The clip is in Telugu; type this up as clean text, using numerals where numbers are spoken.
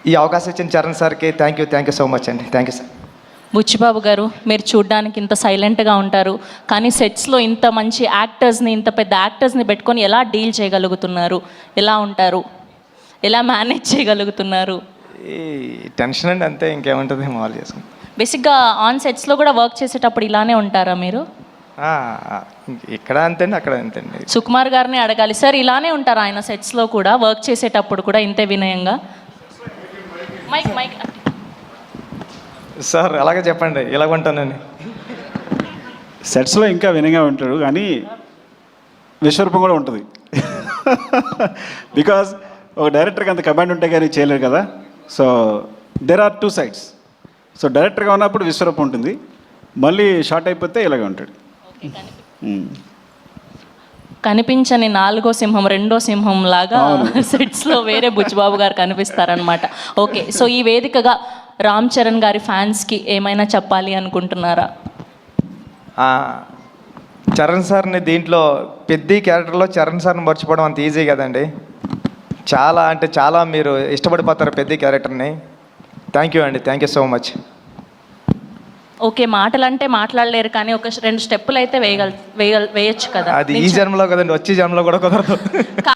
ఈ అవకాశం ఇచ్చిన చరణ్ సార్కి థ్యాంక్ యూ సో మచ్ అండి. Thank you sir. బుచ్చిబాబు గారు, మీరు చూడ్డానికి ఇంత సైలెంట్గా ఉంటారు, కానీ సెట్స్లో ఇంత మంచి యాక్టర్స్ని, ఇంత పెద్ద యాక్టర్స్ని పెట్టుకొని ఎలా డీల్ చేయగలుగుతున్నారు? ఎలా ఉంటారు? ఎలా మేనేజ్ చేయగలుగుతున్నారు? ఈ టెన్షన్ అండి, అంతే, ఇంకేముంటుంది, మామూలు చేసుకుంటాం. బేసిక్గా ఆన్ సెట్స్లో కూడా వర్క్ చేసేటప్పుడు ఇలానే ఉంటారా మీరు? ఇక్కడ అంతేండి, అక్కడ అంతేండి. సుకుమార్ గారిని అడగాలి సార్, ఇలానే ఉంటారు ఆయన సెట్స్లో కూడా, వర్క్ చేసేటప్పుడు కూడా ఇంతే వినయంగా? మైక్ మైక్ సార్ అలాగే చెప్పండి, ఇలాగ ఉంటానండి. సెట్స్లో ఇంకా వినయంగా ఉంటాడు, కానీ విశ్వరూపం కూడా ఉంటుంది. బికాజ్ ఒక డైరెక్టర్కి అంత కమాండ్ ఉంటే కానీ చేయలేరు కదా. So there are 2 sides. సో డైరెక్టర్గా ఉన్నప్పుడు విశ్వరూపం ఉంటుంది, మళ్ళీ షార్ట్ అయిపోతే ఇలాగే ఉంటాడు. కనిపించని 4వ సింహం 2వ సింహం లాగా సెట్స్లో వేరే బుచ్చిబాబు గారు కనిపిస్తారనమాట. ఓకే, సో ఈ వేదికగా రామ్ చరణ్ గారి ఫ్యాన్స్కి ఏమైనా చెప్పాలి అనుకుంటున్నారా? చరణ్ సార్ని దీంట్లో పెద్ద క్యారెక్టర్లో చరణ్ సార్ని మర్చిపోవడం అంత ఈజీ కదండి. చాలా అంటే చాలా మీరు ఇష్టపడిపోతారు పెద్ద క్యారెక్టర్ని. థ్యాంక్ యూ అండి, thank you so much. Okay, మాటలంటే మాట్లాడలేరు, కానీ ఒక 2 స్టెప్పులు అయితే వేయొచ్చు కదా. అది ఈ జన్మలో కదండి, వచ్చే జన్మలో కూడా కుదరదు.